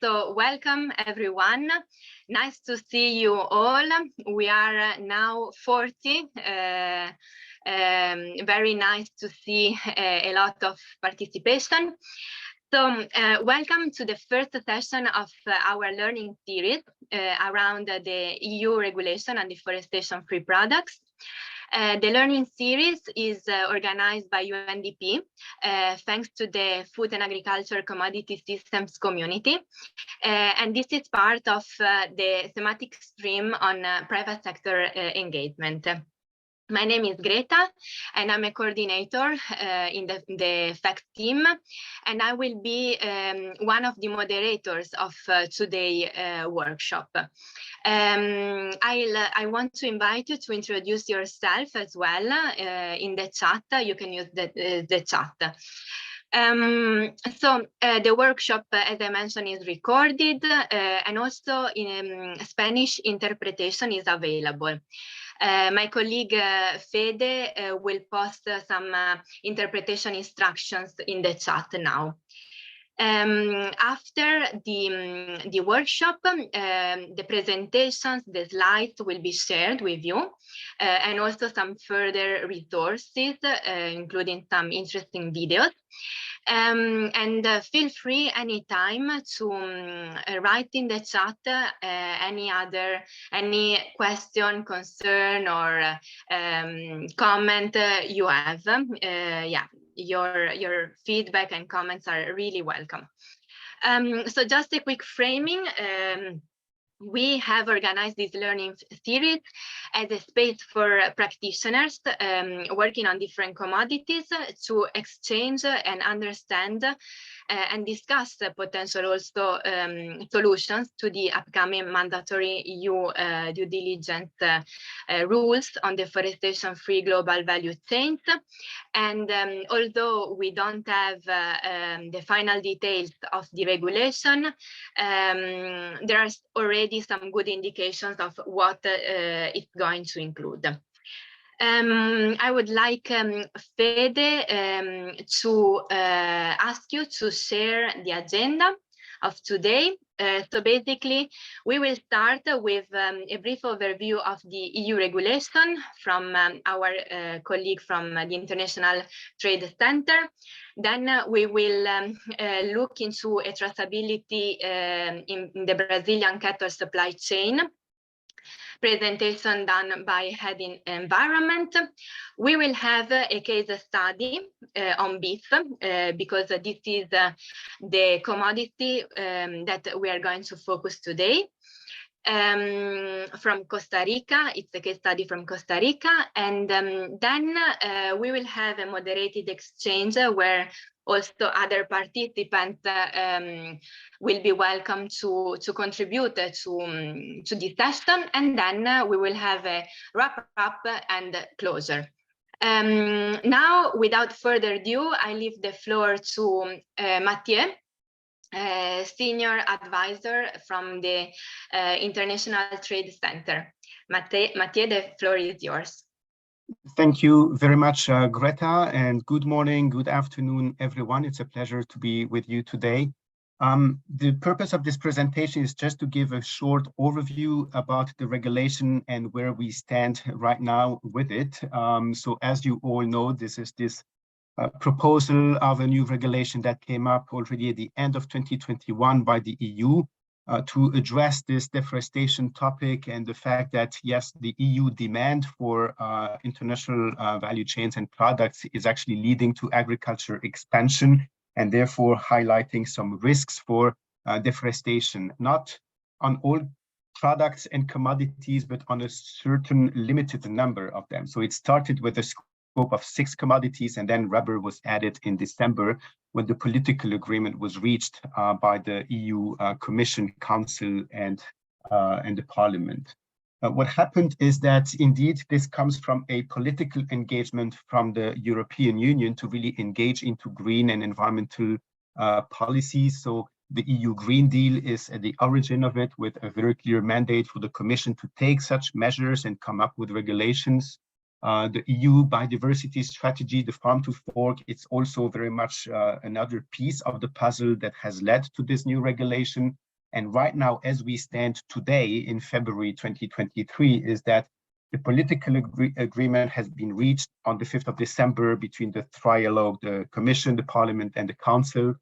So welcome everyone. Nice to see you all. We are now 40. Very nice to see a lot of participation. So welcome to the first session of our learning series around the EU regulation on deforestation-free products. The learning series is organized by UNDP, thanks to the Food and Agriculture Commodity Systems community. And this is part of the thematic stream on private sector engagement. My name is Greta, and I'm a coordinator in the FACS team, and I will be one of the moderators of today's workshop. I want to invite you to introduce yourself as well in the chat. You can use the chat. So the workshop, as I mentioned, is recorded and also in Spanish interpretation is available. My colleague Fede will post some interpretation instructions in the chat now. After the workshop, the presentations, the slides will be shared with you, and also some further resources, including some interesting videos. And feel free anytime to write in the chat any question, concern, or comment you have. Yeah, your feedback and comments are really welcome. So just a quick framing. We have organized this learning series as a space for practitioners working on different commodities to exchange and understand and discuss potential also solutions to the upcoming mandatory EU due diligence rules on deforestation-free global value chains. And although we don't have the final details of the regulation, there are already some good indications of what it's going to include. I would like Fede to ask you to share the agenda of today. So basically, we will start with a brief overview of the EU regulation from our colleague from the International Trade Center. Then we will look into a traceability in the Brazilian cattle supply chain, presentation done by Head in Environment. We will have a case study on beef because this is the commodity that we are going to focus today. From Costa Rica, it's a case study from Costa Rica, and then we will have a moderated exchange where also other participants will be welcome to contribute to this session, and then we will have a wrap-up and closure. Now, without further ado, I leave the floor to Mathieu, Senior Advisor from the International Trade Center. Mathieu, the floor is yours. Thank you very much, Greta, and good morning, good afternoon, everyone. It's a pleasure to be with you today. The purpose of this presentation is just to give a short overview about the regulation and where we stand right now with it. So as you all know, this is this proposal of a new regulation that came up already at the end of 2021 by the EU to address this deforestation topic and the fact that, yes, the EU demand for international value chains and products is actually leading to agriculture expansion and therefore highlighting some risks for deforestation, not on all products and commodities, but on a certain limited number of them. So it started with a scope of 6 commodities, and then rubber was added in December when the political agreement was reached by the EU Commission, Council, and the Parliament. What happened is that indeed this comes from a political engagement from the European Union to really engage into green and environmental policies. So the EU Green Deal is at the origin of it, with a very clear mandate for the Commission to take such measures and come up with regulations. The EU biodiversity strategy, the farm to fork, it's also very much another piece of the puzzle that has led to this new regulation. And right now, as we stand today in February 2023, is that the political agreement has been reached on the 5th of December between the trialogue, the Commission, the Parliament, and the Council.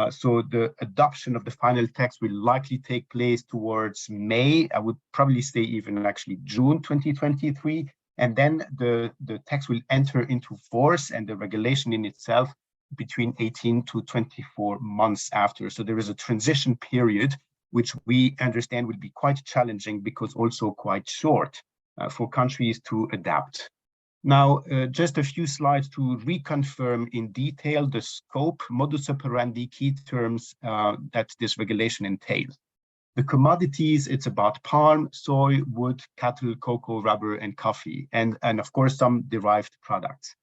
So the adoption of the final text will likely take place towards May. I would probably say even actually June 2023. And then the text will enter into force and the regulation in itself between 18 to 24 months after. So there is a transition period, which we understand will be quite challenging because also quite short for countries to adapt. Now, just a few slides to reconfirm in detail the scope, modus operandi, key terms that this regulation entails. The commodities, it's about palm, soy, wood, cattle, cocoa, rubber, and coffee, and of course, some derived products.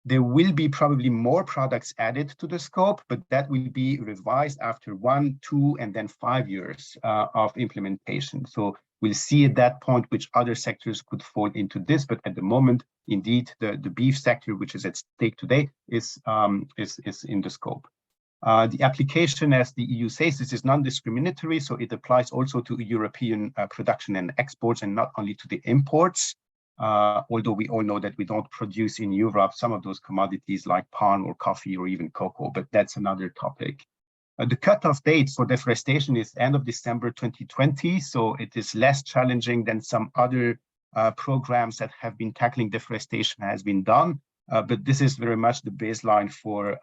There will be probably more products added to the scope, but that will be revised after 1, 2, and then 5 years of implementation. So we'll see at that point which other sectors could fall into this, but at the moment, indeed, the beef sector, which is at stake today, is in the scope. The application, as the EU says, this is non-discriminatory, so it applies also to European production and exports and not only to the imports, although we all know that we don't produce in Europe some of those commodities like palm or coffee or even cocoa, but that's another topic. The cutoff date for deforestation is end of December 2020, so it is less challenging than some other programs that have been tackling deforestation has been done. But this is very much the baseline for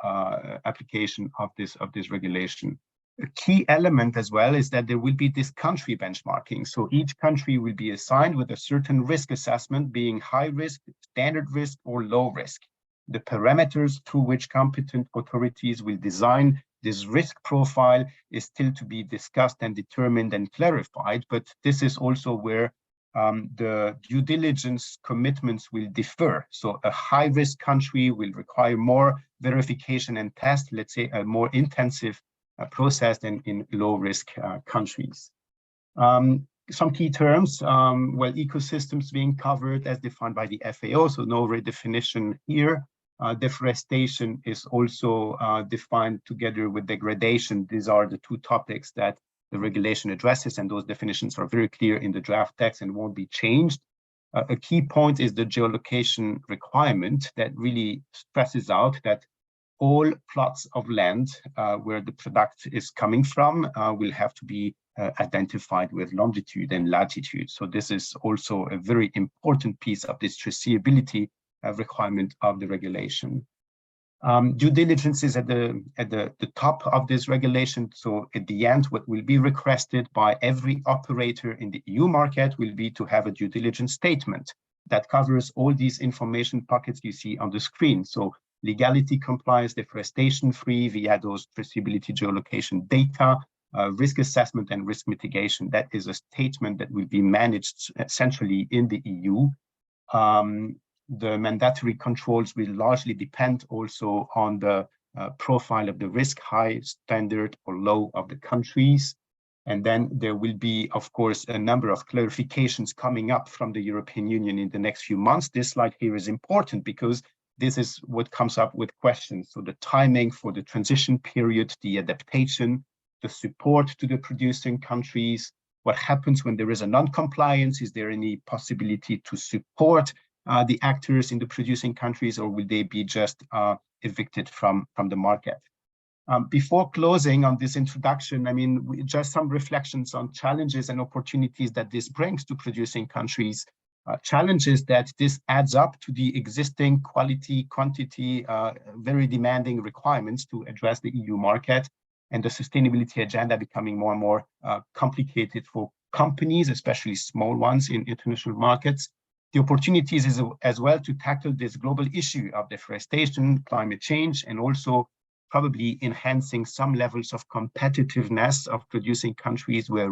application of this regulation. A key element as well is that there will be this country benchmarking. So each country will be assigned with a certain risk assessment, being high risk, standard risk, or low risk. The parameters through which competent authorities will design this risk profile is still to be discussed and determined and clarified, but this is also where the due diligence commitments will differ. So a high-risk country will require more verification and test, let's say a more intensive process than in low-risk countries. Some key terms, well, ecosystems being covered as defined by the FAO, so no redefinition here. Deforestation is also defined together with degradation. These are the two topics that the regulation addresses, and those definitions are very clear in the draft text and won't be changed. A key point is the geolocation requirement that really stresses out that all plots of land where the product is coming from will have to be identified with longitude and latitude. So this is also a very important piece of this traceability requirement of the regulation. Due diligence is at the top of this regulation. So at the end, what will be requested by every operator in the EU market will be to have a due diligence statement that covers all these information pockets you see on the screen. So legality compliance, deforestation-free via those traceability geolocation data, risk assessment and risk mitigation. That is a statement that will be managed centrally in the EU. The mandatory controls will largely depend also on the profile of the risk, high, standard, or low of the countries. And then there will be, of course, a number of clarifications coming up from the European Union in the next few months. This slide here is important because this is what comes up with questions. So the timing for the transition period, the adaptation, the support to the producing countries, what happens when there is a non-compliance? Is there any possibility to support the actors in the producing countries, or will they be just evicted from the market? Before closing on this introduction, I mean, just some reflections on challenges and opportunities that this brings to producing countries. Challenges that this adds up to the existing quality, quantity, very demanding requirements to address the EU market, and the sustainability agenda becoming more and more complicated for companies, especially small ones in international markets. The opportunities is as well to tackle this global issue of deforestation, climate change, and also probably enhancing some levels of competitiveness of producing countries where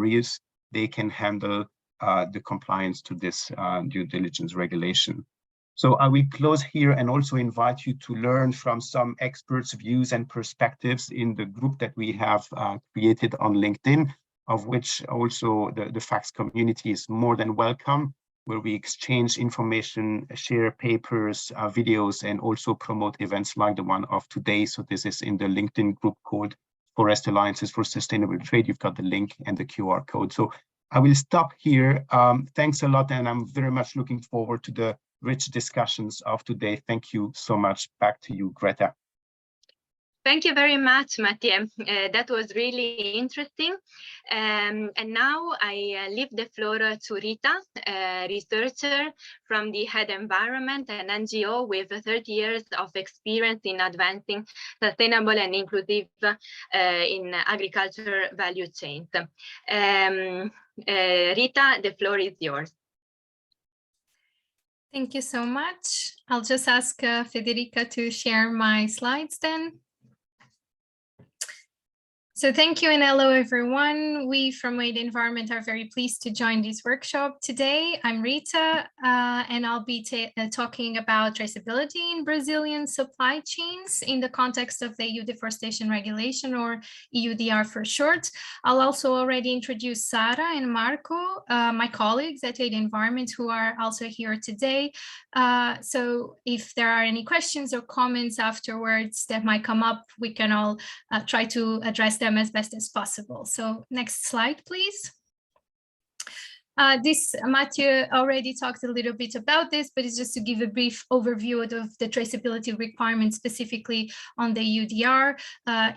they can handle the compliance to this due diligence regulation. So I will close here and also invite you to learn from some experts' views and perspectives in the group that we have created on LinkedIn, of which also the FACS community is more than welcome. where we exchange information, share papers, videos, and also promote events like the one of today. So this is in the LinkedIn group called Forest Alliances for Sustainable Trade. You've got the link and the QR code. So I will stop here. Thanks a lot, and I'm very much looking forward to the rich discussions of today. Thank you so much. Back to you, Greta. Thank you very much, Mathieu. That was really interesting. And now I leave the floor to Rita, a researcher from the Head Environment, an NGO with 30 years of experience in advancing sustainable and inclusive in agriculture value chains. Rita, the floor is yours. Thank you so much. I'll just ask Federica to share my slides then. So thank you and hello everyone. We from Wade Environment are very pleased to join this workshop today. I'm Rita and I'll be talking about traceability in Brazilian supply chains in the context of the EU Deforestation Regulation, or EUDR for short. I'll also already introduce Sara and Marco, my colleagues at Wade Environment, who are also here today. So if there are any questions or comments afterwards that might come up, we can all try to address them as best as possible. So next slide, please. Mathieu already talked a little bit about this, but it's just to give a brief overview of the traceability requirements specifically on the EUDR.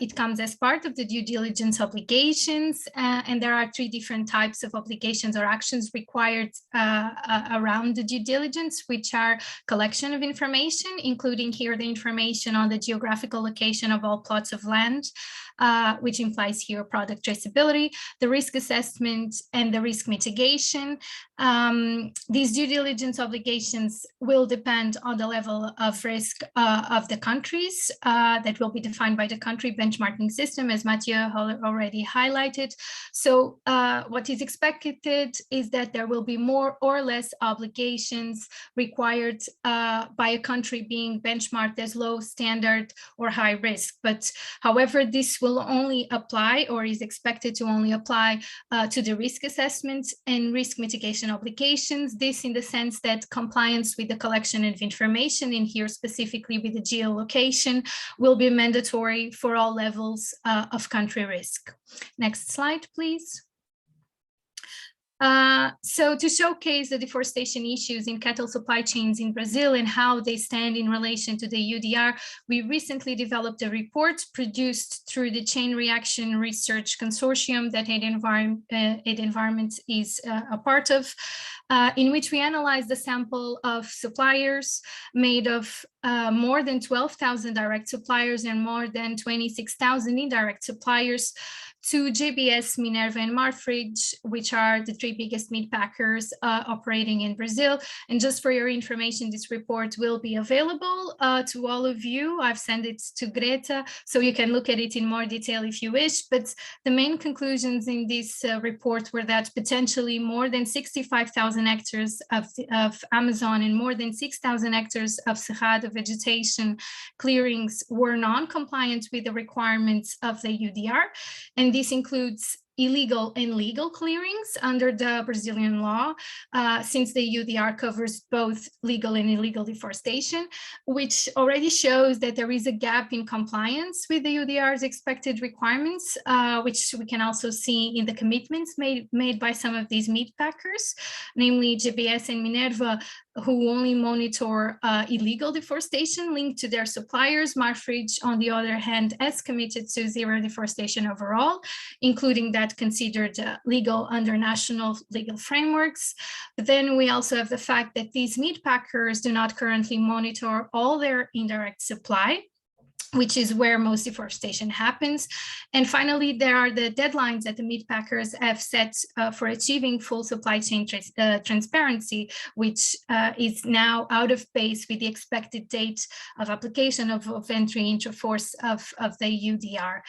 It comes as part of the due diligence obligations, and there are 3 different types of obligations or actions required around the due diligence, which are collection of information, including here the information on the geographical location of all plots of land, which implies here product traceability, the risk assessment, and the risk mitigation. These due diligence obligations will depend on the level of risk of the countries that will be defined by the country benchmarking system, as Mathieu already highlighted. So what is expected is that there will be more or less obligations required by a country being benchmarked as low standard or high risk. But however, this will only apply, or is expected to only apply to the risk assessment and risk mitigation obligations. This in the sense that compliance with the collection of information, in here specifically with the geolocation, will be mandatory for all levels of country risk. Next slide, please. So to showcase the deforestation issues in cattle supply chains in Brazil and how they stand in relation to the EUDR, we recently developed a report produced through the Chain Reaction Research Consortium that Aid Environment is a part of, in which we analyzed the sample of suppliers made of more than 12,000 direct suppliers and more than 26,000 indirect suppliers to JBS, Minerva, and Marfrig, which are the 3 biggest meat packers operating in Brazil. And just for your information, this report will be available to all of you. I've sent it to Greta, so you can look at it in more detail if you wish. But the main conclusions in this report were that potentially more than 65,000 hectares of Amazon and more than 6,000 hectares of Cerrado vegetation clearings were non-compliant with the requirements of the EUDR. And this includes illegal and legal clearings under the Brazilian law, since the EUDR covers both legal and illegal deforestation, which already shows that there is a gap in compliance with the EUDR's expected requirements, which we can also see in the commitments made by some of these meat packers, namely JBS and Minerva, who only monitor illegal deforestation linked to their suppliers. Marfrig, on the other hand, has committed to zero deforestation overall, including that considered legal under national legal frameworks. But then we also have the fact that these meat packers do not currently monitor all their indirect supply, which is where most deforestation happens. And finally, there are the deadlines that the meat packers have set for achieving full supply chain transparency, which is now out of pace with the expected date of application of entry into force of the EUDR.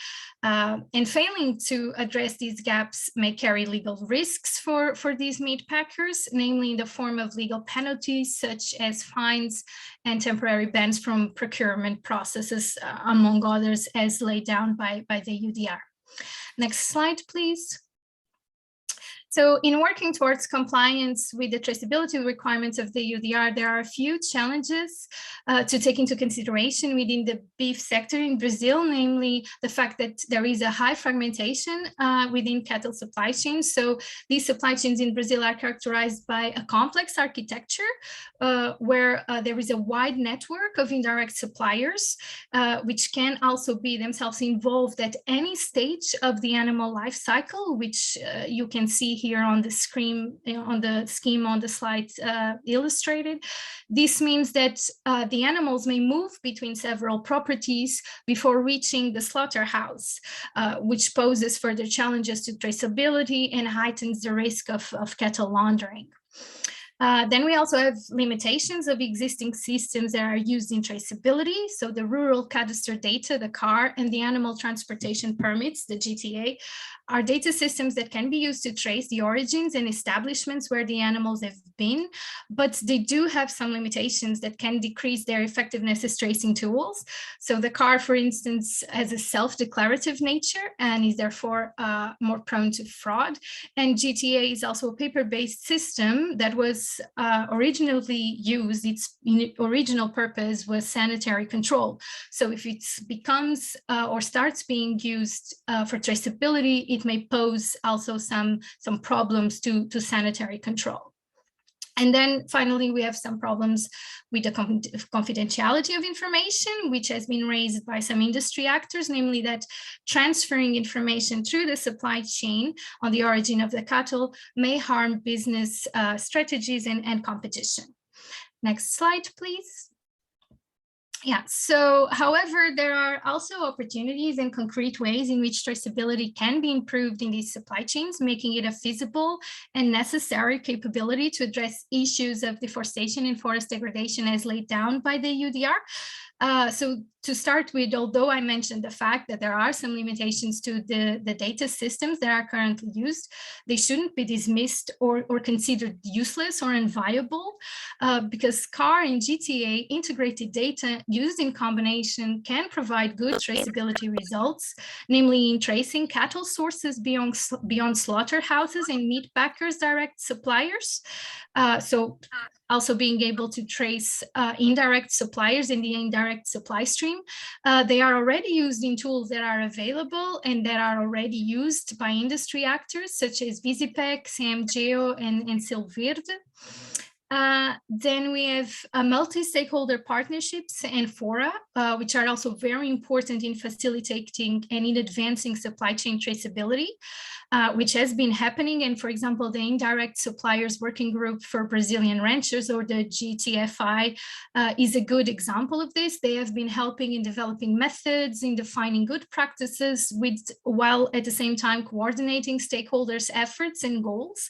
And failing to address these gaps may carry legal risks for these meat packers, namely in the form of legal penalties, such as fines and temporary bans from procurement processes, among others, as laid down by the EUDR. Next slide, please. So in working towards compliance with the traceability requirements of the UDR, there are a few challenges to take into consideration within the beef sector in Brazil, namely the fact that there is a high fragmentation within cattle supply chains. So these supply chains in Brazil are characterized by a complex architecture where there is a wide network of indirect suppliers, which can also be themselves involved at any stage of the animal life cycle, which you can see here on the screen, on the scheme on the slide illustrated. This means that the animals may move between several properties before reaching the slaughterhouse, which poses further challenges to traceability and heightens the risk of cattle laundering. Then we also have limitations of existing systems that are used in traceability. So the rural cadastre data, the CAR, and the animal transportation permits, the GTA, are data systems that can be used to trace the origins and establishments where the animals have been, but they do have some limitations that can decrease their effectiveness as tracing tools. So the CAR, for instance, has a self-declarative nature and is therefore more prone to fraud. And GTA is also a paper-based system that was originally used, its original purpose was sanitary control. So if it becomes or starts being used for traceability, it may pose also some problems to sanitary control. And then finally, we have some problems with the confidentiality of information, which has been raised by some industry actors, namely that transferring information through the supply chain on the origin of the cattle may harm business strategies and competition. Next slide, please. Yeah, so however, there are also opportunities and concrete ways in which traceability can be improved in these supply chains, making it a feasible and necessary capability to address issues of deforestation and forest degradation as laid down by the UDR. So to start with, although I mentioned the fact that there are some limitations to the data systems that are currently used, they shouldn't be dismissed or considered useless or unviable, because CAR and GTA integrated data used in combination can provide good traceability results, namely in tracing cattle sources beyond slaughterhouses and meat packers' direct suppliers. So also being able to trace indirect suppliers in the indirect supply stream. They are already used in tools that are available and that are already used by industry actors such as Visipec, CMGeo, and Silverde. Then we have multi-stakeholder partnerships and fora, which are also very important in facilitating and in advancing supply chain traceability, which has been happening. And for example, the Indirect Suppliers Working Group for Brazilian Ranchers, or the GTFI, is a good example of this. They have been helping in developing methods, in defining good practices, while at the same time coordinating stakeholders' efforts and goals.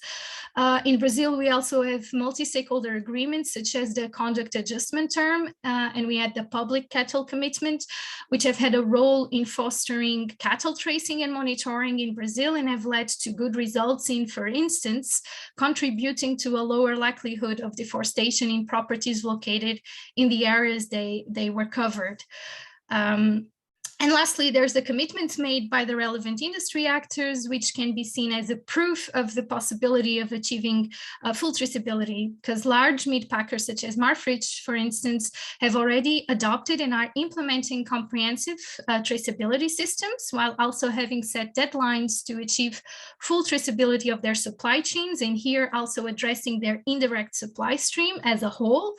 In Brazil, we also have multi-stakeholder agreements, such as the Conduct Adjustment Term, and we had the Public Cattle Commitment, which have had a role in fostering cattle tracing and monitoring in Brazil and have led to good results in, for instance, contributing to a lower likelihood of deforestation in properties located in the areas they were covered. And lastly, there's the commitments made by the relevant industry actors, which can be seen as a proof of the possibility of achieving full traceability, because large meat packers such as Marfrig, for instance, have already adopted and are implementing comprehensive traceability systems, while also having set deadlines to achieve full traceability of their supply chains, and here also addressing their indirect supply stream as a whole.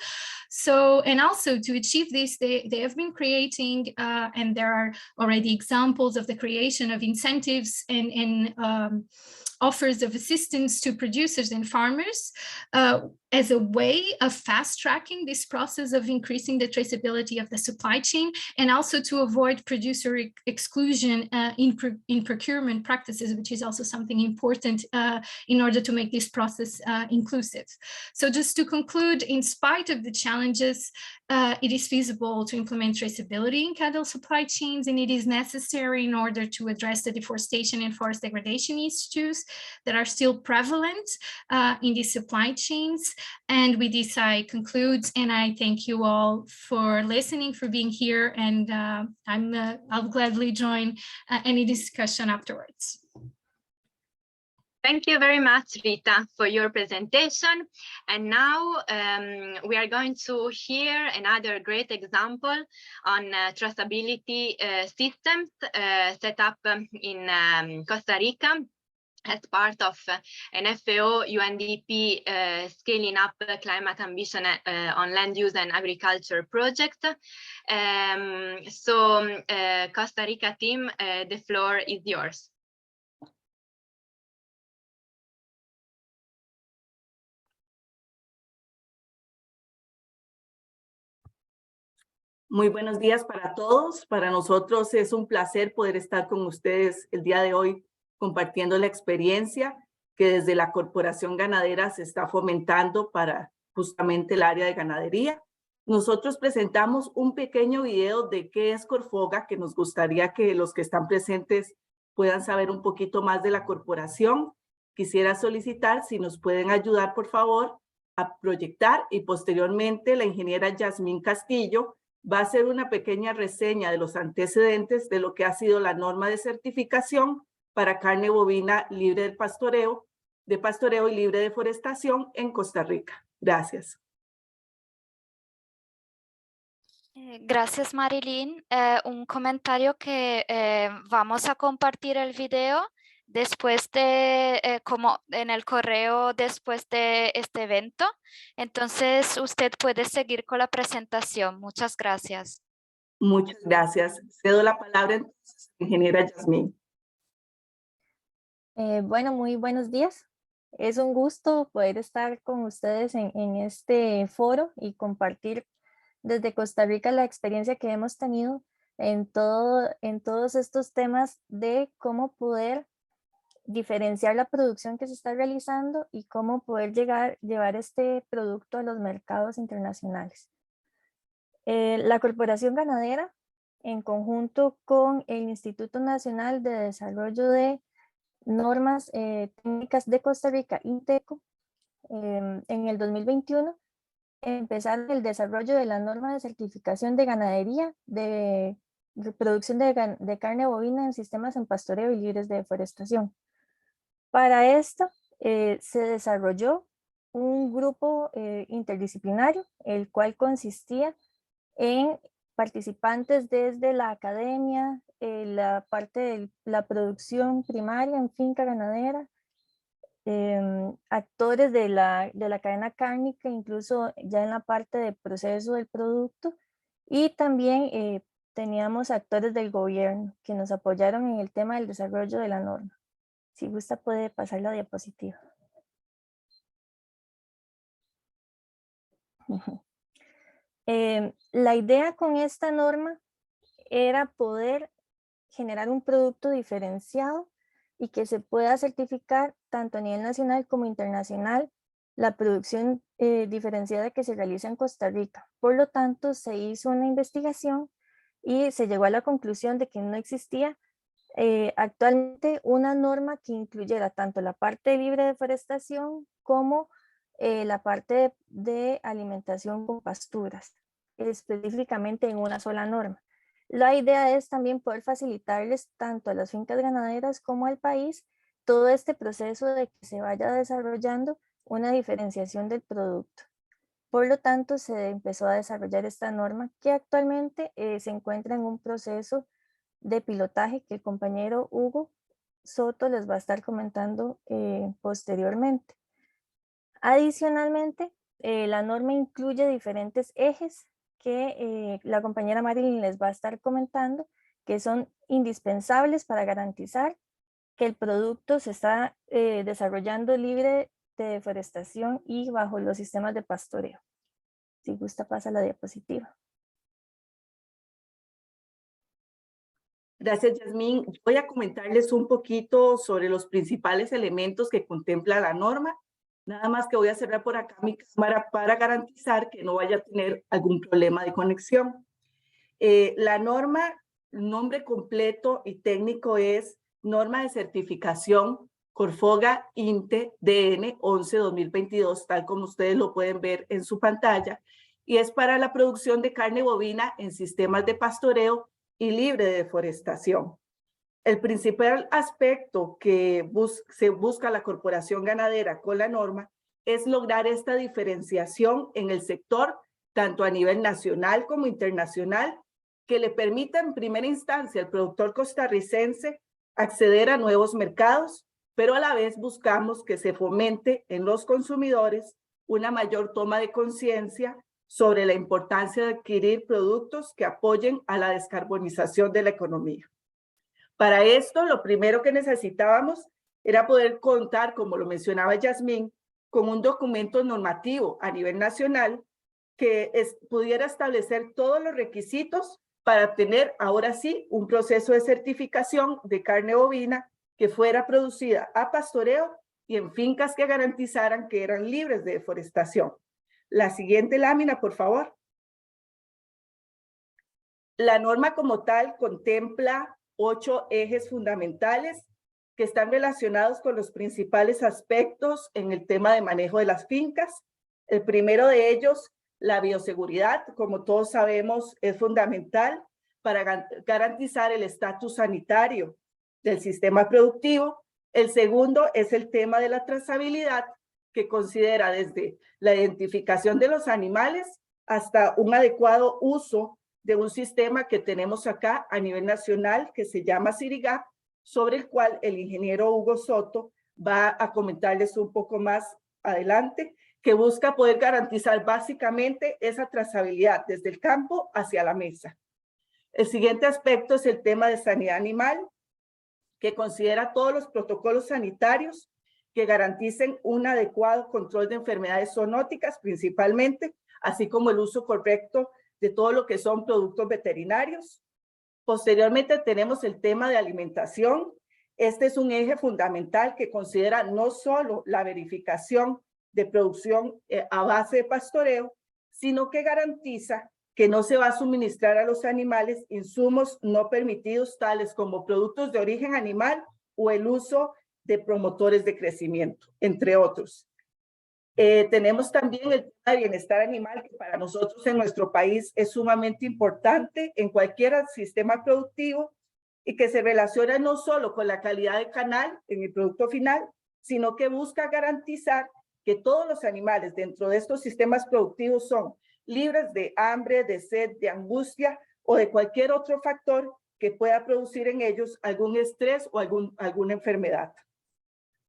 So, and also to achieve this, they have been creating, and there are already examples of the creation of incentives and offers of assistance to producers and farmers as a way of fast tracking this process of increasing the traceability of the supply chain, and also to avoid producer exclusion in procurement practices, which is also something important in order to make this process inclusive. So just to conclude, in spite of the challenges, it is feasible to implement traceability in cattle supply chains, and it is necessary in order to address the deforestation and forest degradation issues that are still prevalent in these supply chains. And with this, I conclude, and I thank you all for listening, for being here, and I'll gladly join any discussion afterwards. Thank you very much, Rita, for your presentation. And now we are going to hear another great example on traceability systems set up in Costa Rica as part of an FAO-UNDP scaling up climate ambition on land use and agriculture project. Costa Rica team, the floor is yours. Muy buenos días para todos. Para nosotros es un placer poder estar con ustedes el día de hoy compartiendo la experiencia que desde la Corporación Ganadera se está fomentando para justamente el área de ganadería. Nosotros presentamos un pequeño video de qué es Corfoga, que nos gustaría que los que están presentes puedan saber un poquito más de la corporación. Quisiera solicitar si nos pueden ayudar, por favor, a proyectar, y posteriormente la ingeniera Yasmín Castillo va a hacer una pequeña reseña de los antecedentes de lo que ha sido la norma de certificación para carne bovina libre de pastoreo y libre de deforestación en Costa Rica. Gracias. Gracias, Marilyn. Un comentario que vamos a compartir el video después de, como en el correo después de este evento. Entonces, usted puede seguir con la presentación. Muchas gracias. Muchas gracias. Cedo la palabra entonces a la ingeniera Yasmín. Bueno, muy buenos días. Es un gusto poder estar con ustedes en este foro y compartir desde Costa Rica la experiencia que hemos tenido en todos estos temas de cómo poder diferenciar la producción que se está realizando y cómo poder llevar este producto a los mercados internacionales. La Corporación Ganadera, en conjunto con el Instituto Nacional de Desarrollo de Normas Técnicas de Costa Rica, INTECO, en el 2021, empezaron el desarrollo de la norma de certificación de ganadería de producción de carne bovina en sistemas en pastoreo y libres de deforestación. Para esto se desarrolló un grupo interdisciplinario, el cual consistía en participantes desde la academia, la parte de la producción primaria en finca ganadera, actores de la cadena cárnica, incluso ya en la parte de proceso del producto, y también teníamos actores del gobierno que nos apoyaron en el tema del desarrollo de la norma. Si gusta puede pasar la diapositiva. La idea con esta norma era poder generar un producto diferenciado y que se pueda certificar tanto a nivel nacional como internacional la producción diferenciada que se realiza en Costa Rica. Por lo tanto, se hizo una investigación y se llegó a la conclusión de que no existía actualmente una norma que incluyera tanto la parte de libre deforestación como la parte de alimentación con pasturas, específicamente en una sola norma. La idea es también poder facilitarles tanto a las fincas ganaderas como al país todo este proceso de que se vaya desarrollando una diferenciación del producto. Por lo tanto, se empezó a desarrollar esta norma que actualmente se encuentra en un proceso de pilotaje que el compañero Hugo Soto les va a estar comentando posteriormente. Adicionalmente, la norma incluye diferentes ejes que la compañera Marilyn les va a estar comentando, que son indispensables para garantizar que el producto se está desarrollando libre de deforestación y bajo los sistemas de pastoreo. Si gusta, pasa la diapositiva. Gracias, Yasmín. Voy a comentarles un poquito sobre los principales elementos que contempla la norma. Nada más que voy a cerrar por acá mi cámara para garantizar que no vaya a tener algún problema de conexión. La norma, nombre completo y técnico es Norma de Certificación Corfoga INTE DN 11-2022, tal como ustedes lo pueden ver en su pantalla, y es para la producción de carne bovina en sistemas de pastoreo y libre de deforestación. El principal aspecto que se busca la corporación ganadera con la norma es lograr esta diferenciación en el sector, tanto a nivel nacional como internacional, que le permita en primera instancia al productor costarricense acceder a nuevos mercados, pero a la vez buscamos que se fomente en los consumidores una mayor toma de conciencia sobre la importancia de adquirir productos que apoyen a la descarbonización de la economía. Para esto, lo primero que necesitábamos era poder contar, como lo mencionaba Yasmín, con un documento normativo a nivel nacional que pudiera establecer todos los requisitos para obtener, ahora sí, un proceso de certificación de carne bovina que fuera producida a pastoreo y en fincas que garantizaran que eran libres de deforestación. La siguiente lámina, por favor. La norma como tal contempla 8 ejes fundamentales que están relacionados con los principales aspectos en el tema de manejo de las fincas. El primero de ellos, la bioseguridad, como todos sabemos, es fundamental para garantizar el estatus sanitario del sistema productivo. El segundo es el tema de la trazabilidad, que considera desde la identificación de los animales hasta un adecuado uso de un sistema que tenemos acá a nivel nacional que se llama CIRIGAP, sobre el cual el ingeniero Hugo Soto va a comentarles un poco más adelante, que busca poder garantizar básicamente esa trazabilidad desde el campo hacia la mesa. El siguiente aspecto es el tema de sanidad animal, que considera todos los protocolos sanitarios que garanticen un adecuado control de enfermedades zoonóticas principalmente, así como el uso correcto de todo lo que son productos veterinarios. Posteriormente tenemos el tema de alimentación. Este es un eje fundamental que considera no solo la verificación de producción a base de pastoreo, sino que garantiza que no se va a suministrar a los animales insumos no permitidos, tales como productos de origen animal o el uso de promotores de crecimiento, entre otros. Tenemos también el tema de bienestar animal, que para nosotros en nuestro país es sumamente importante en cualquier sistema productivo y que se relaciona no solo con la calidad de canal en el producto final, sino que busca garantizar que todos los animales dentro de estos sistemas productivos son libres de hambre, de sed, de angustia o de cualquier otro factor que pueda producir en ellos algún estrés o alguna enfermedad.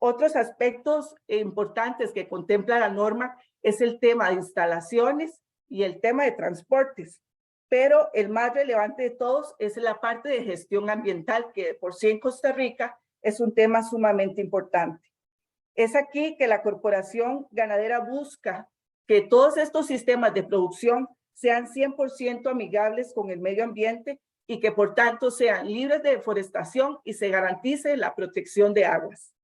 Otros aspectos importantes que contempla la norma es el tema de instalaciones y el tema de transportes, pero el más relevante de todos es la parte de gestión ambiental, que por sí en Costa Rica es un tema sumamente importante. Es aquí que la corporación ganadera busca que todos estos sistemas de producción sean 100% amigables con el medio ambiente y que por tanto sean libres de deforestación y se garantice la protección de aguas.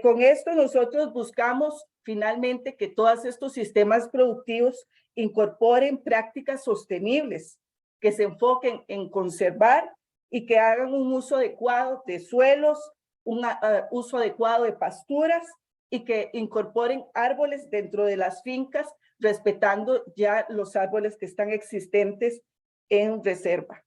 Con esto nosotros buscamos finalmente que todos estos sistemas productivos incorporen prácticas sostenibles, que se enfoquen en conservar y que hagan un uso adecuado de suelos, un uso adecuado de pasturas y que incorporen árboles dentro de las fincas, respetando ya los árboles que están existentes en reserva.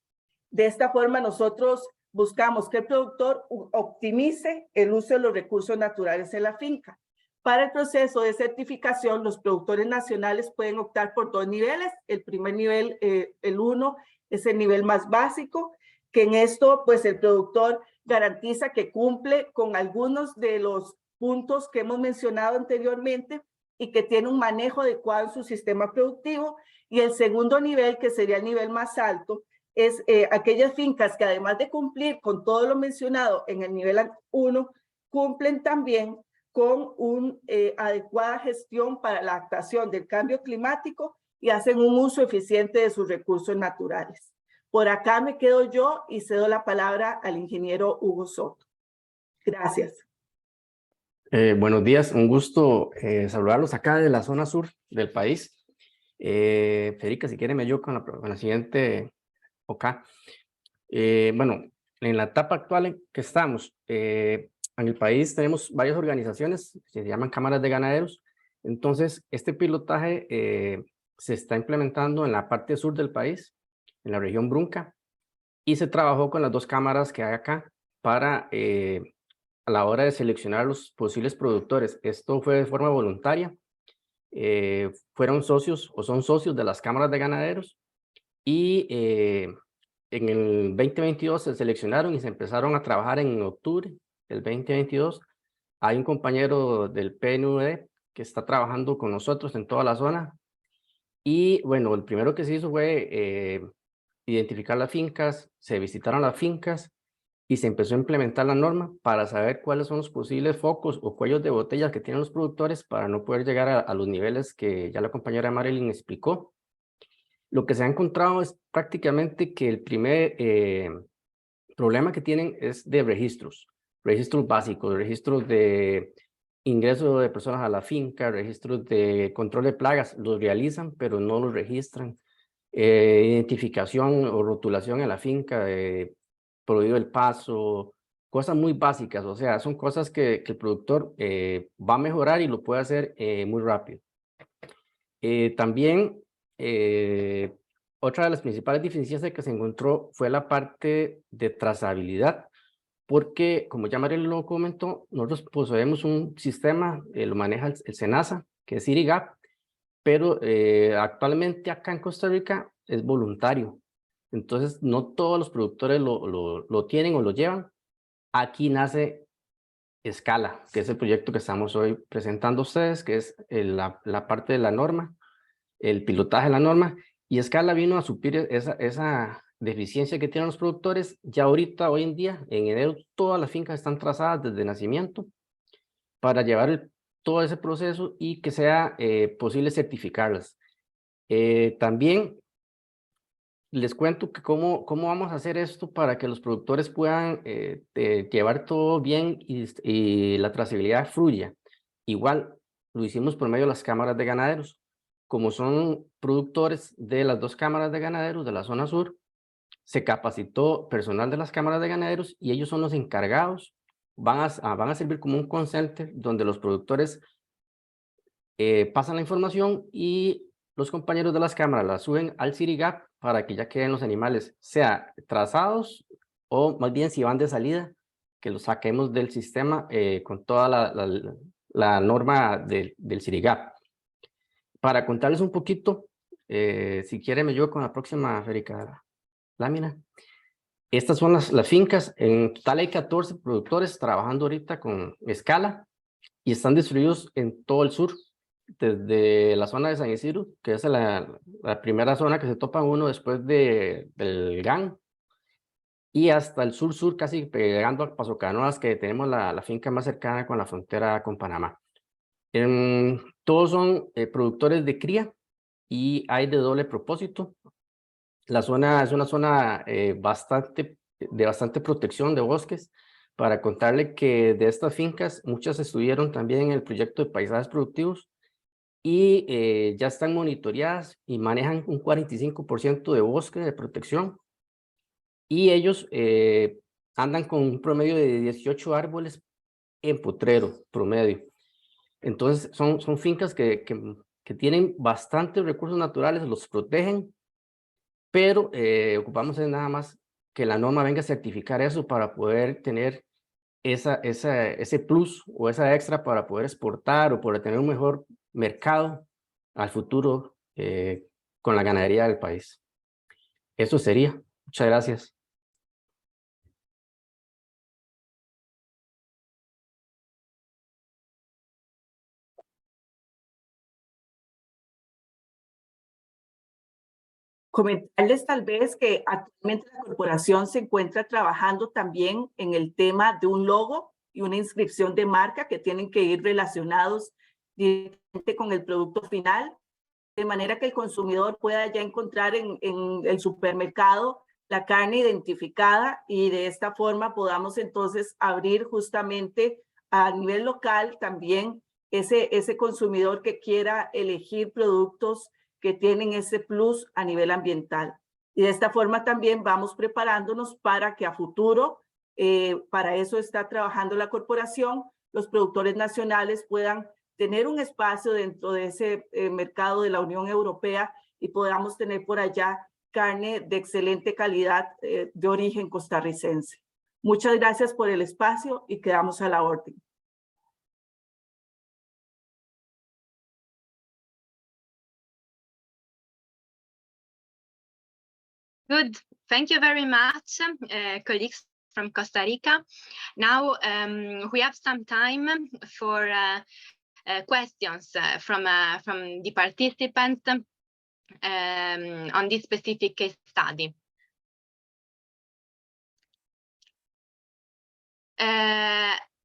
De esta forma nosotros buscamos que el productor optimice el uso de los recursos naturales en la finca. Para el proceso de certificación, los productores nacionales pueden optar por 2 niveles. El primer nivel, el 1, es el nivel más básico, que en esto, pues el productor garantiza que cumple con algunos de los puntos que hemos mencionado anteriormente y que tiene un manejo adecuado en su sistema productivo. Y el segundo nivel, que sería el nivel más alto, es aquellas fincas que además de cumplir con todo lo mencionado en el nivel 1, cumplen también con una adecuada gestión para la adaptación del cambio climático y hacen un uso eficiente de sus recursos naturales. Por acá me quedo yo y cedo la palabra al ingeniero Hugo Soto. Gracias. Buenos días, un gusto saludarlos acá de la zona sur del país. Federica, si quiere me ayudo con la siguiente. Acá. Bueno, en la etapa actual en que estamos, en el país tenemos varias organizaciones que se llaman cámaras de ganaderos. Entonces, este pilotaje se está implementando en la parte sur del país, en la región Brunca, y se trabajó con las 2 cámaras que hay acá para a la hora de seleccionar los posibles productores. Esto fue de forma voluntaria. Fueron socios o son socios de las cámaras de ganaderos y en el 2022 se seleccionaron y se empezaron a trabajar en octubre del 2022. Hay un compañero del PNUD que está trabajando con nosotros en toda la zona. Y bueno, el primero que se hizo fue identificar las fincas, se visitaron las fincas y se empezó a implementar la norma para saber cuáles son los posibles focos o cuellos de botella que tienen los productores para no poder llegar a los niveles que ya la compañera Marilyn explicó. Lo que se ha encontrado es prácticamente que el primer problema que tienen es de registros básicos, registros de ingreso de personas a la finca, registros de control de plagas, los realizan pero no los registran. Identificación o rotulación en la finca, prohibido el paso, cosas muy básicas, o sea, son cosas que el productor va a mejorar y lo puede hacer muy rápido. También, otra de las principales deficiencias que se encontró fue la parte de trazabilidad, porque, como ya María lo comentó, nosotros poseemos un sistema, lo maneja el SENASA, que es IRIGAP, pero actualmente acá en Costa Rica es voluntario. Entonces, no todos los productores lo tienen o lo llevan. Aquí nace Escala, que es el proyecto que estamos hoy presentando a ustedes, que es la parte de la norma, el pilotaje de la norma, y Escala vino a suplir esa deficiencia que tienen los productores. Ya ahorita, hoy en día, en enero, todas las fincas están trazadas desde nacimiento para llevar todo ese proceso y que sea posible certificarlas. También les cuento que cómo vamos a hacer esto para que los productores puedan llevar todo bien y la trazabilidad fluya. Igual lo hicimos por medio de las cámaras de ganaderos. Como son productores de las 2 cámaras de ganaderos de la zona sur, se capacitó personal de las cámaras de ganaderos y ellos son los encargados. Van a servir como un call center donde los productores pasan la información y los compañeros de las cámaras la suben al CIRIGAP para que ya queden los animales, sea trazados o más bien si van de salida, que los saquemos del sistema con toda la norma del CIRIGAP. Para contarles un poquito, si quiere me ayudo con la próxima, Férica, lámina. Estas son las fincas. En total hay 14 productores trabajando ahorita con Escala y están distribuidos en todo el sur. Desde la zona de San Isidro, que es la primera zona que se topa uno después del GAN, y hasta el sur, casi pegando a Paso Canoas, que tenemos la finca más cercana con la frontera con Panamá. Todos son productores de cría y hay de doble propósito. La zona es una zona de bastante protección de bosques. Para contarle que de estas fincas, muchas estuvieron también en el proyecto de paisajes productivos, y ya están monitoreadas y manejan un 45% de bosque de protección, y ellos andan con un promedio de 18 árboles en potrero promedio. Entonces son fincas que tienen bastantes recursos naturales, los protegen, pero ocupamos nada más que la norma venga a certificar eso para poder tener ese plus o esa extra para poder exportar o para tener un mejor mercado al futuro con la ganadería del país. Eso sería. Muchas gracias. Comentarles tal vez que actualmente la corporación se encuentra trabajando también en el tema de un logo y una inscripción de marca que tienen que ir relacionados directamente con el producto final, de manera que el consumidor pueda ya encontrar en el supermercado la carne identificada y de esta forma podamos entonces abrir justamente a nivel local también ese consumidor que quiera elegir productos que tienen ese plus a nivel ambiental. Y de esta forma también vamos preparándonos para que a futuro, para eso está trabajando la corporación, los productores nacionales puedan tener un espacio dentro de ese mercado de la Unión Europea y podamos tener por allá carne de excelente calidad de origen costarricense. Muchas gracias por el espacio y quedamos a la orden. Good. Thank you very much, colleagues from Costa Rica. Now we have some time for questions from the participants on this specific case study.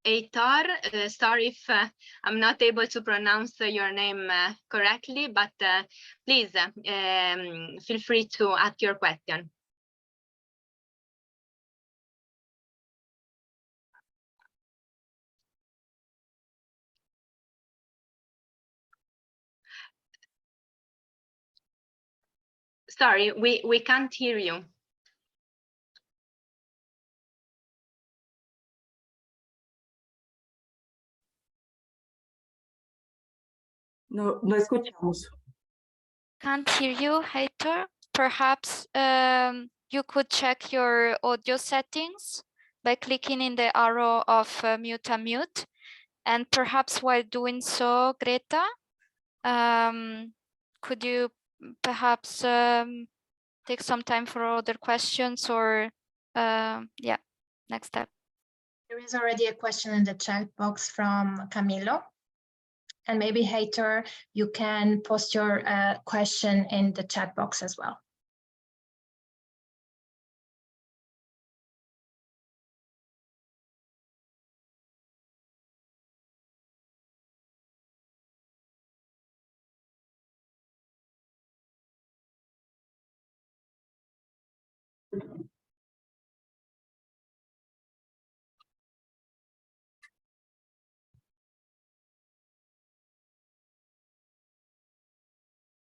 Heitor, sorry if I'm not able to pronounce your name correctly, but please feel free to ask your question. Sorry, we can't hear you. No, no escuchamos. Can't hear you, Heitor. Perhaps you could check your audio settings by clicking in the arrow of mute unmute. And perhaps while doing so, Greta, could you perhaps take some time for other questions or, yeah, next step. There is already a question in the chat box from Camilo. And maybe, Heitor, you can post your question in the chat box as well.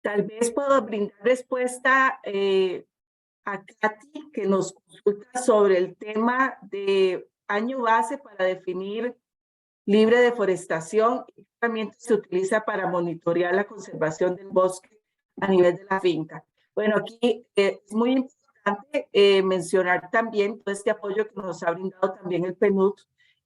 Tal vez puedo brindar respuesta a Katy, que nos consulta sobre el tema de año base para definir libre deforestación y qué herramienta se utiliza para monitorear la conservación del bosque a nivel de la finca. Bueno, aquí es muy importante mencionar también todo este apoyo que nos ha brindado también el PNUD.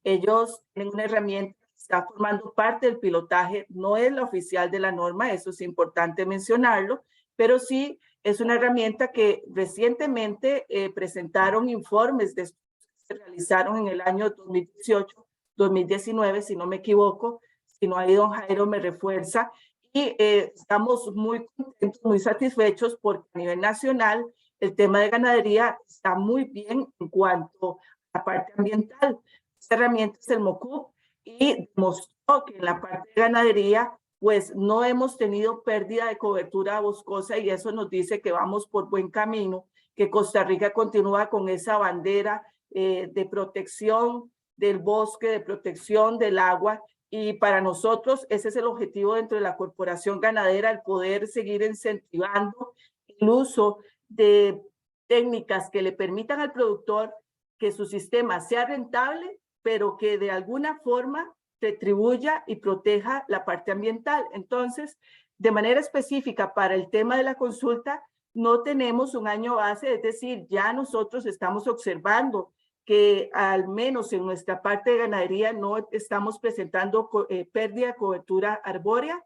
Ellos tienen una herramienta que está formando parte del pilotaje, no es la oficial de la norma, eso es importante mencionarlo, pero sí es una herramienta que recientemente presentaron informes que se realizaron en el año 2018, 2019, si no me equivoco, si no ahí don Jairo me refuerza, y estamos muy contentos, muy satisfechos porque a nivel nacional el tema de ganadería está muy bien en cuanto a la parte ambiental. Esta herramienta es el MOCUP y demostró que en la parte de ganadería pues no hemos tenido pérdida de cobertura boscosa y eso nos dice que vamos por buen camino, que Costa Rica continúa con esa bandera de protección del bosque, de protección del agua, y para nosotros ese es el objetivo dentro de la corporación ganadera, el poder seguir incentivando el uso de técnicas que le permitan al productor que su sistema sea rentable, pero que de alguna forma retribuya y proteja la parte ambiental. Entonces, de manera específica para el tema de la consulta, no tenemos un año base, es decir, ya nosotros estamos observando que al menos en nuestra parte de ganadería no estamos presentando pérdida de cobertura arbórea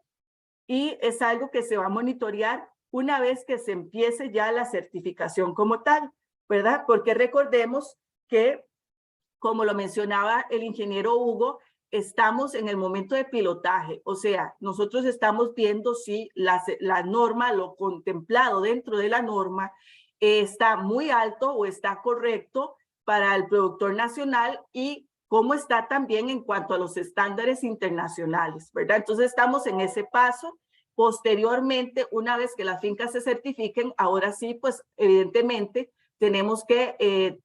y es algo que se va a monitorear una vez que se empiece ya la certificación como tal, ¿verdad? Porque recordemos que, como lo mencionaba el ingeniero Hugo, estamos en el momento de pilotaje, o sea, nosotros estamos viendo si la norma, lo contemplado dentro de la norma, está muy alto o está correcto para el productor nacional y cómo está también en cuanto a los estándares internacionales, ¿verdad? Entonces estamos en ese paso. Posteriormente, una vez que las fincas se certifiquen, ahora sí, pues evidentemente tenemos que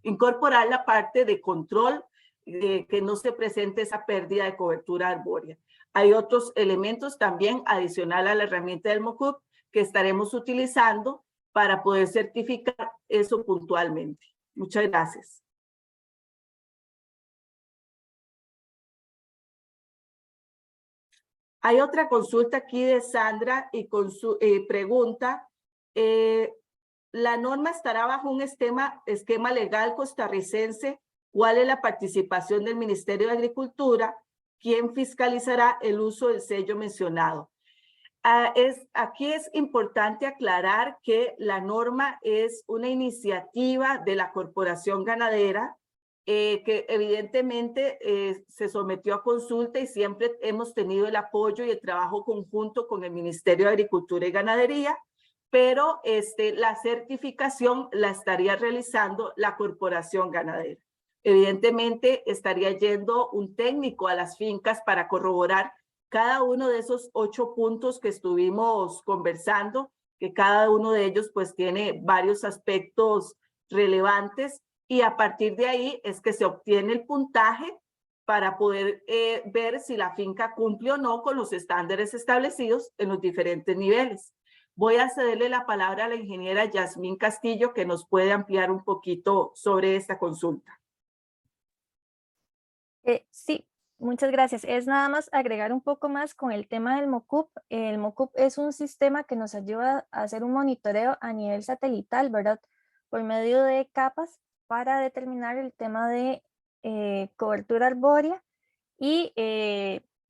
incorporar la parte de control, que no se presente esa pérdida de cobertura arbórea. Hay otros elementos también adicional a la herramienta del MOCUP que estaremos utilizando para poder certificar eso puntualmente. Muchas gracias. Hay otra consulta aquí de Sandra y con su pregunta. La norma estará bajo un esquema legal costarricense. ¿Cuál es la participación del Ministerio de Agricultura? ¿Quién fiscalizará el uso del sello mencionado? Aquí es importante aclarar que la norma es una iniciativa de la Corporación Ganadera que evidentemente se sometió a consulta y siempre hemos tenido el apoyo y el trabajo conjunto con el Ministerio de Agricultura y Ganadería, pero la certificación la estaría realizando la Corporación Ganadera. Evidentemente estaría yendo un técnico a las fincas para corroborar cada uno de esos 8 puntos que estuvimos conversando, que cada uno de ellos pues tiene varios aspectos relevantes, y a partir de ahí es que se obtiene el puntaje para poder ver si la finca cumple o no con los estándares establecidos en los diferentes niveles. Voy a cederle la palabra a la ingeniera Yasmín Castillo, que nos puede ampliar un poquito sobre esta consulta. Sí, muchas gracias. Es nada más agregar un poco más con el tema del MOCUP. El MOCUP es un sistema que nos ayuda a hacer un monitoreo a nivel satelital, ¿verdad? Por medio de capas para determinar el tema de cobertura arbórea y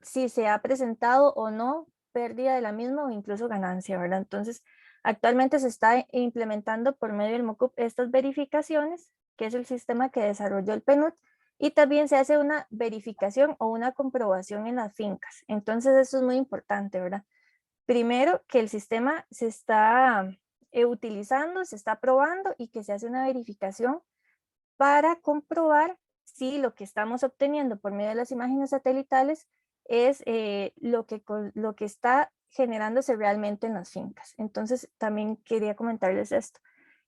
si se ha presentado o no pérdida de la misma o incluso ganancia, ¿verdad? Entonces, actualmente se está implementando por medio del MOCUP estas verificaciones, que es el sistema que desarrolló el PNUD, y también se hace una verificación o una comprobación en las fincas. Entonces, eso es muy importante, ¿verdad? Primero, que el sistema se está utilizando, se está probando y que se hace una verificación para comprobar si lo que estamos obteniendo por medio de las imágenes satelitales es lo que está generándose realmente en las fincas. Entonces, también quería comentarles esto.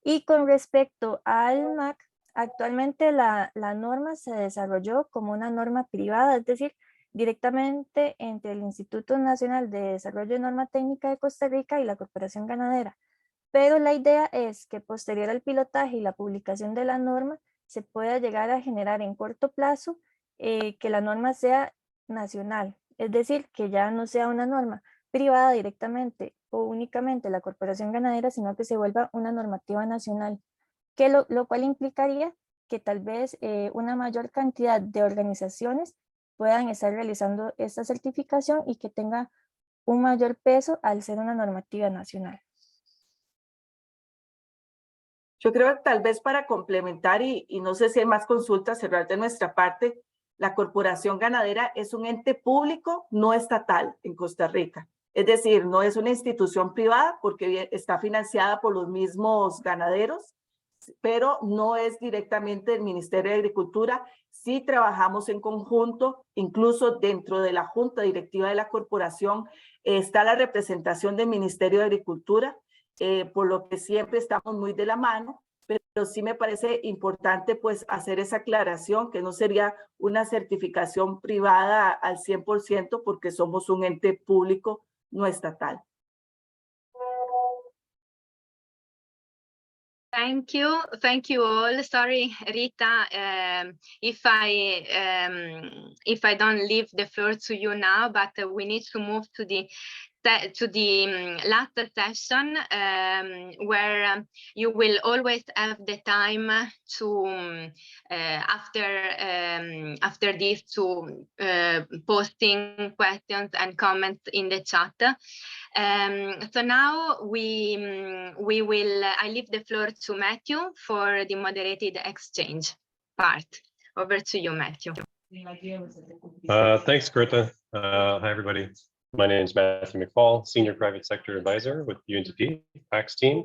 Y con respecto al MAC, actualmente la norma se desarrolló como una norma privada, es decir, directamente entre el Instituto Nacional de Desarrollo de Norma Técnica de Costa Rica y la Corporación Ganadera. Pero la idea es que posterior al pilotaje y la publicación de la norma, se pueda llegar a generar en corto plazo que la norma sea nacional, es decir, que ya no sea una norma privada directamente o únicamente la Corporación Ganadera, sino que se vuelva una normativa nacional, que lo cual implicaría que tal vez una mayor cantidad de organizaciones puedan estar realizando esta certificación y que tenga un mayor peso al ser una normativa nacional. Yo creo que tal vez para complementar, y no sé si hay más consultas, cerrar de nuestra parte, la Corporación Ganadera es un ente público no estatal en Costa Rica. Es decir, no es una institución privada porque está financiada por los mismos ganaderos, pero no es directamente del Ministerio de Agricultura. Sí trabajamos en conjunto, incluso dentro de la Junta Directiva de la Corporación está la representación del Ministerio de Agricultura, por lo que siempre estamos muy de la mano, pero sí me parece importante pues hacer esa aclaración que no sería una certificación privada al 100% porque somos un ente público no estatal. Thank you all. Sorry, Rita, if I don't leave the floor to you now, but we need to move to the last session where you will always have the time to after this to posting questions and comments in the chat. So now I leave the floor to Matthew for the moderated exchange part. Over to you, Matthew. Thanks, Greta. Hi, everybody. My name is Matthew McFall, Senior Private Sector Advisor with UNDP, FACS team.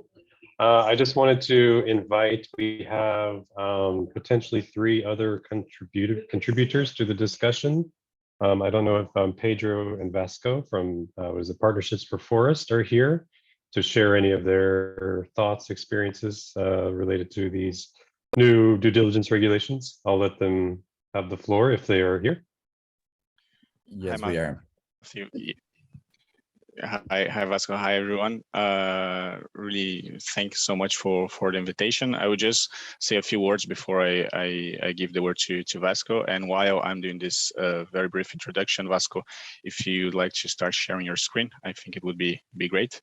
I just wanted to invite, we have potentially 3 other contributors to the discussion. I don't know if Pedro and Vasco from Partnerships for Forest are here to share any of their thoughts, experiences related to these new due diligence regulations. I'll let them have the floor if they are here. Yes, we are. Hi, Vasco. Hi, everyone. Really, thanks so much for the invitation. I would just say a few words before I give the word to Vasco. And while I'm doing this very brief introduction, Vasco, if you'd like to start sharing your screen, I think it would be great.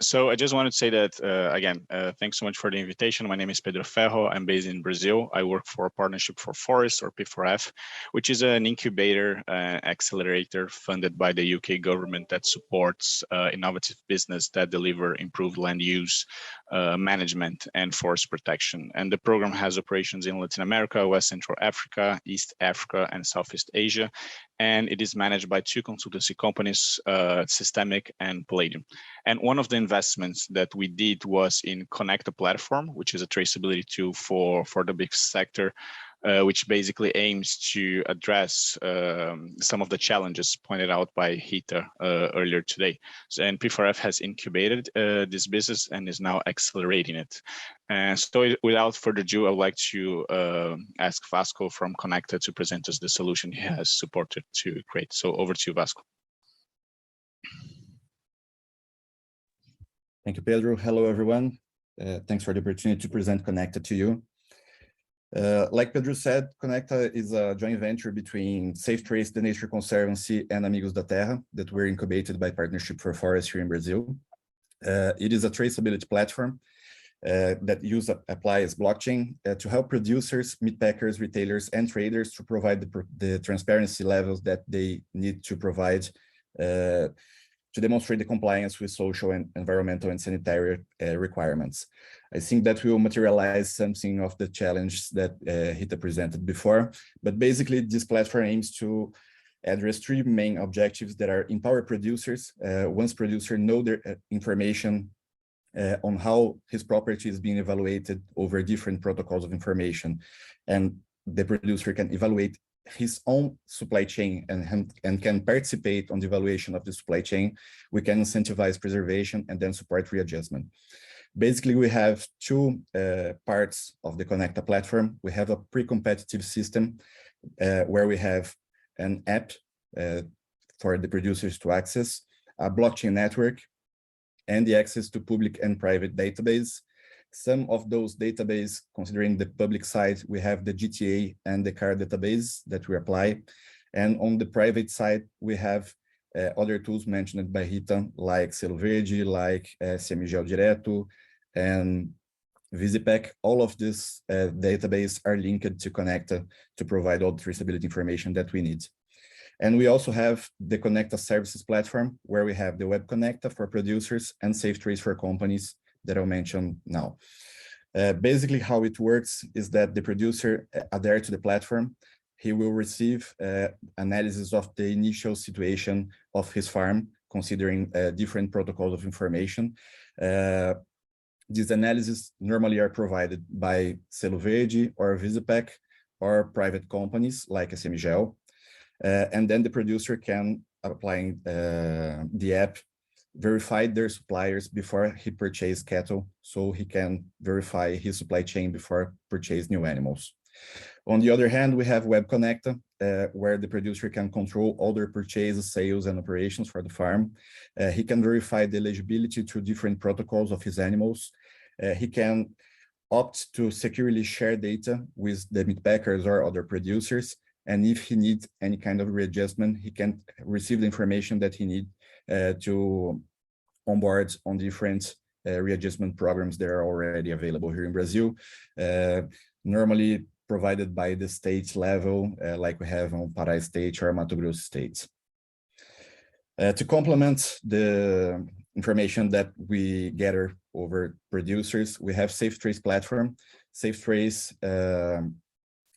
So I just wanted to say that, again, thanks so much for the invitation. My name is Pedro Ferro. I'm based in Brazil. I work for Partnership for Forests, or P4F, which is an incubator accelerator funded by the UK government that supports innovative business that deliver improved land use, management, and forest protection. And the program has operations in Latin America, West Central Africa, East Africa, and Southeast Asia. And it is managed by two consultancy companies, Systemic and Palladium. And one of the investments that we did was in Connect a Platform, which is a traceability tool for the big sector, which basically aims to address some of the challenges pointed out by Rita earlier today. So, and P4F has incubated this business and is now accelerating it. And so without further ado, I would like to ask Vasco from Connecta to present us the solution he has supported to create. So over to you, Vasco. Thank you, Pedro. Hello, everyone. Thanks for the opportunity to present Connecta to you. Like Pedro said, Connecta is a joint venture between Safe Trace, the Nature Conservancy, and Amigos da Terra that were incubated by Partnership for Forests here in Brazil. It is a traceability platform that applies blockchain to help producers, meat packers, retailers, and traders to provide the transparency levels that they need to provide to demonstrate the compliance with social and environmental and sanitary requirements. I think that will materialize something of the challenge that Rita presented before, but basically this platform aims to address three main objectives that are empower producers. Once producers know their information on how his property is being evaluated over different protocols of information, and the producer can evaluate his own supply chain and can participate on the evaluation of the supply chain, we can incentivize preservation and then support readjustment. Basically, we have two parts of the Connecta platform. We have a pre-competitive system where we have an app for the producers to access, a blockchain network, and the access to public and private database. Some of those databases, considering the public side, we have the GTA and the CAR database that we apply. And on the private side, we have other tools mentioned by Rita, like Selo Verde, like CMGL Direto, and Visipec. All of these databases are linked to Connecta to provide all the traceability information that we need. And we also have the Connecta Services platform, where we have the Web Connecta for producers and Safe Trace for companies that I'll mention now. Basically, how it works is that the producer adheres to the platform. He will receive analysis of the initial situation of his farm, considering different protocols of information. These analyses normally are provided by Selo Verde or Visipec or private companies like SMGL. And then the producer can, applying the app, verify their suppliers before he purchases cattle, so he can verify his supply chain before purchase new animals. On the other hand, we have Web Connecta, where the producer can control all their purchases, sales, and operations for the farm. He can verify the eligibility to different protocols of his animals. He can opt to securely share data with the meat packers or other producers. And if he needs any kind of readjustment, he can receive the information that he needs to onboard on different readjustment programs that are already available here in Brazil, normally provided by the state level, like we have on Pará State or Mato Grosso State. To complement the information that we gather over producers, we have Safe Trace platform. Safe Trace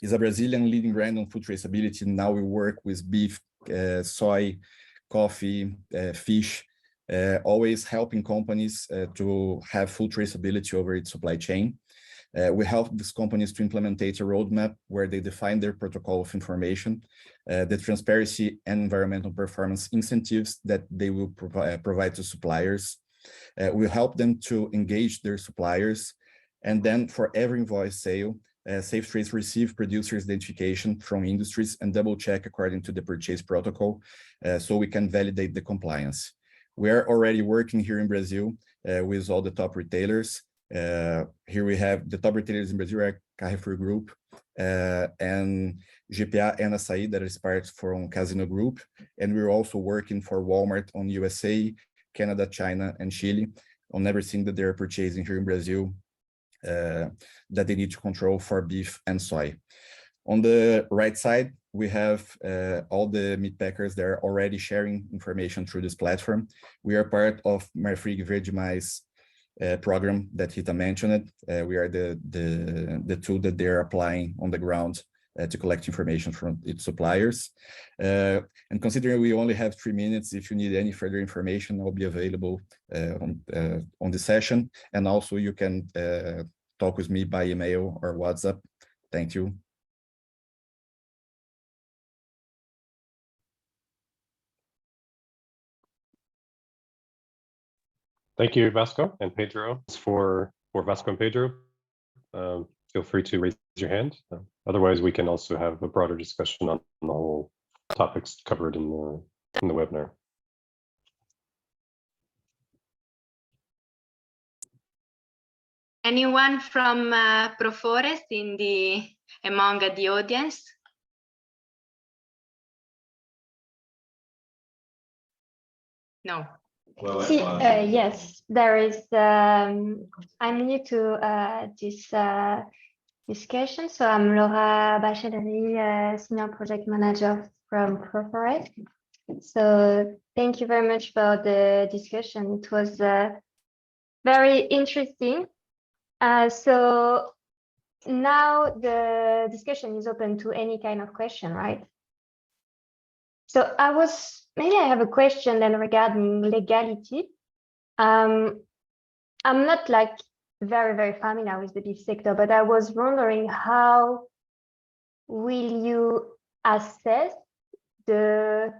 is a Brazilian leading brand on food traceability. Now we work with beef, soy, coffee, fish, always helping companies to have full traceability over its supply chain. We help these companies to implement a roadmap where they define their protocol of information, the transparency and environmental performance incentives that they will provide to suppliers. We help them to engage their suppliers. And then for every invoice sale, Safe Trace receive producers identification from industries and double check according to the purchase protocol, so we can validate the compliance. We are already working here in Brazil with all the top retailers. Here we have the top retailers in Brazil are Carrefour Group and GPA and Açaí, that is part from Casino Group. And we're also working for Walmart on USA, Canada, China, and Chile on everything that they're purchasing here in Brazil that they need to control for beef and soy. On the right side, we have all the meat packers that are already sharing information through this platform. We are part of Marfrig Verde Mais program that Rita mentioned. We are the tool that they're applying on the ground to collect information from its suppliers. And considering we only have 3 minutes, if you need any further information, I'll be available on the session. And also you can talk with me by email or WhatsApp. Thank you. Thank you, Vasco and Pedro. For Vasco and Pedro, feel free to raise your hand. Otherwise, we can also have a broader discussion on the whole topics covered in the webinar. Anyone from ProForest among the audience? No. Well, yes, there is. I'm new to this discussion, so I'm Laura Bacheleri, Senior Project Manager from ProForest. So thank you very much for the discussion. It was very interesting. So now the discussion is open to any kind of question, right? So maybe I have a question then regarding legality. I'm not like very familiar with the beef sector, but I was wondering, how will you assess the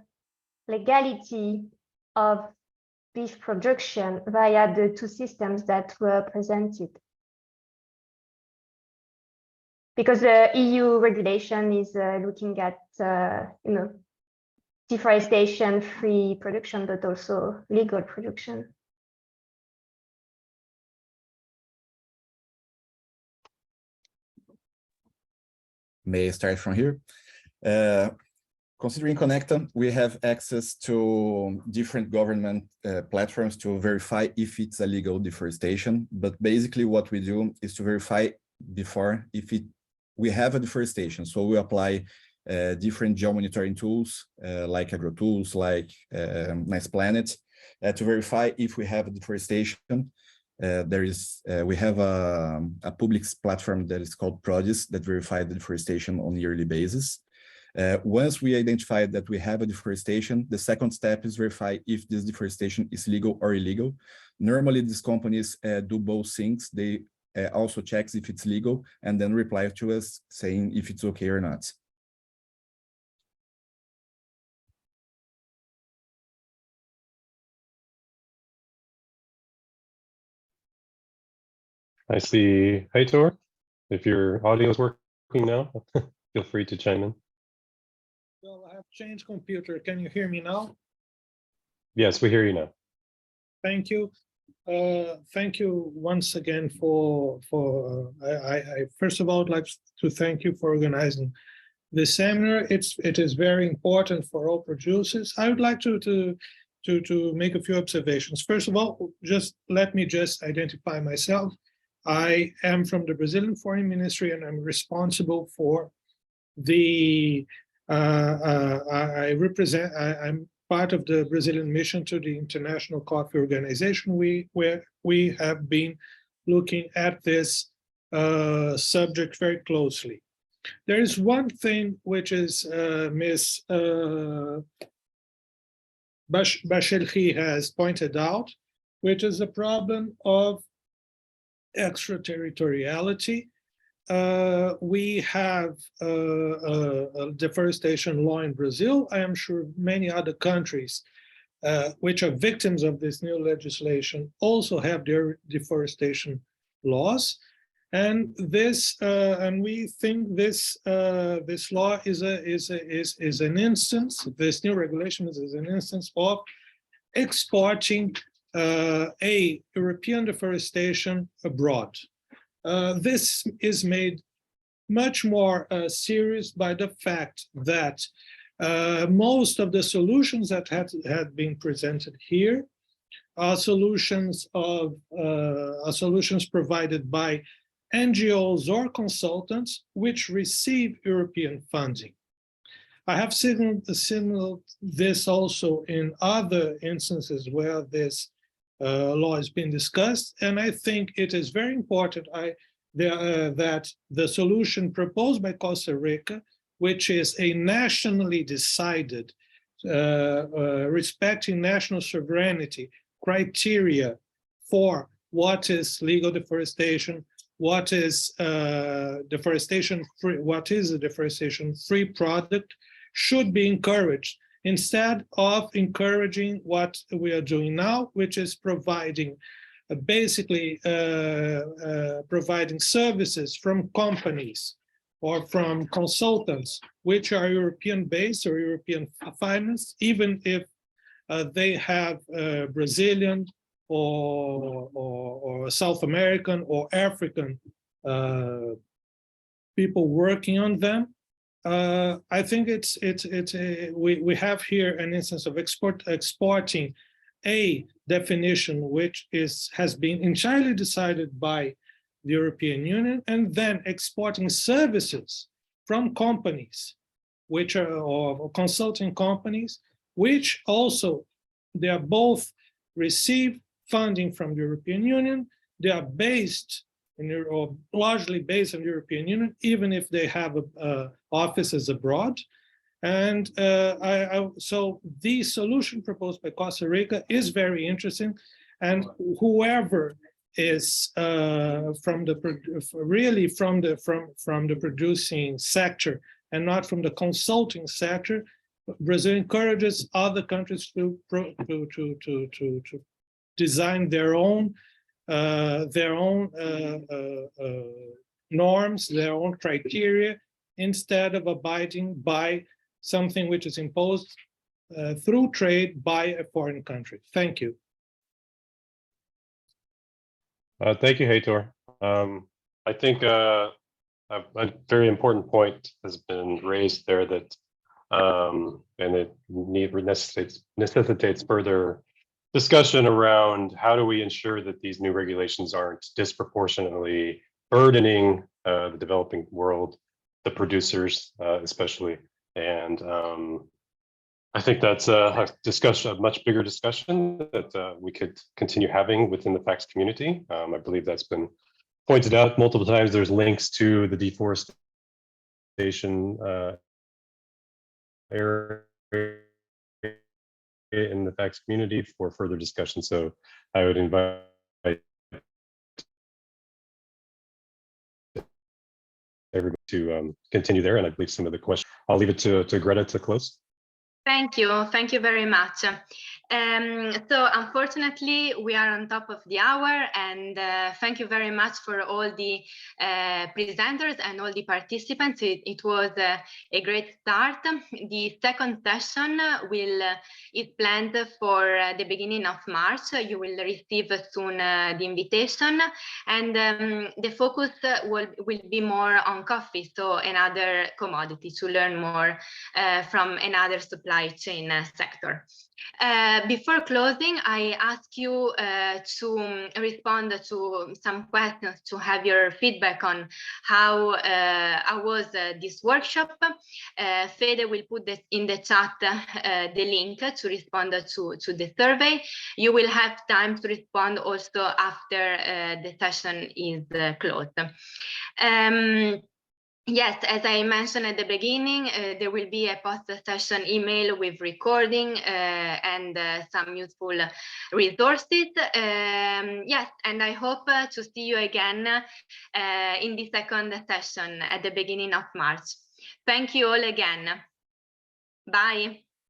legality of beef production via the two systems that were presented? Because the EU regulation is looking at deforestation-free production, but also legal production. May I start from here? Considering Connecta, we have access to different government platforms to verify if it's a legal deforestation. But basically what we do is to verify before if we have a deforestation. So we apply different geomonitoring tools like AgroTools, like Nice Planet, to verify if we have a deforestation. We have a public platform that is called Produce that verifies the deforestation on a yearly basis. Once we identify that we have a deforestation, the second step is verify if this deforestation is legal or illegal. Normally, these companies do both things. They also check if it's legal and then reply to us saying if it's okay or not. I see Heitor. If your audio is working now, feel free to chime in. Well, I have changed computer. Can you hear me now? Yes, we hear you now. Thank you. Thank you once again I first of all would like to thank you for organizing this seminar. It is very important for all producers. I would like to make a few observations. First of all, let me identify myself. I am from the Brazilian Foreign Ministry, and I'm responsible for the. I'm part of the Brazilian mission to the International Coffee Organization, where we have been looking at this subject very closely. There is one thing which is Ms. Bacheleri has pointed out, which is the problem of extraterritoriality. We have a deforestation law in Brazil. I am sure many other countries which are victims of this new legislation also have their deforestation laws, and we think this law is an instance. This new regulation is an instance of exporting a European deforestation abroad. This is made much more serious by the fact that most of the solutions that had been presented here are solutions provided by NGOs or consultants which receive European funding. I have seen this also in other instances where this law has been discussed, and I think it is very important that the solution proposed by Costa Rica, which is a nationally decided, respecting national sovereignty criteria for what is legal deforestation, what is deforestation-free, what is a deforestation-free product, should be encouraged instead of encouraging what we are doing now, which is providing basically providing services from companies or from consultants which are European-based or European financed, even if they have Brazilian or South American or African people working on them. I think we have here an instance of exporting a definition which has been entirely decided by the European Union, and then exporting services from companies which are or consulting companies, which also they are both receive funding from the European Union. They are based or largely based on the European Union, even if they have offices abroad. And so the solution proposed by Costa Rica is very interesting, and whoever is from the producing sector and not from the consulting sector, Brazil encourages other countries to design their own norms, their own criteria, instead of abiding by something which is imposed through trade by a foreign country. Thank you. Thank you, Heitor. I think a very important point has been raised there that, and it necessitates further discussion around how do we ensure that these new regulations aren't disproportionately burdening the developing world, the producers especially. And I think that's a discussion, a much bigger discussion that we could continue having within the FACS community. I believe that's been pointed out multiple times. There's links to the deforestation area in the FACS community for further discussion. So I would invite everybody to continue there. And I believe some of the questions, I'll leave it to Greta to close. Thank you very much. So unfortunately, we are on top of the hour, and thank you very much for all the presenters and all the participants. It was a great start. The second session is planned for the beginning of March. You will receive soon the invitation, and the focus will be more on coffee, so another commodity, to learn more from another supply chain sector. Before closing, I ask you to respond to some questions, to have your feedback on how was this workshop. Fede will put this in the chat, the link to respond to the survey. You will have time to respond also after the session is closed. Yes, as I mentioned at the beginning, there will be a post-session email with recording and some useful resources. Yes, and I hope to see you again in the second session at the beginning of March. Thank you all again. Bye.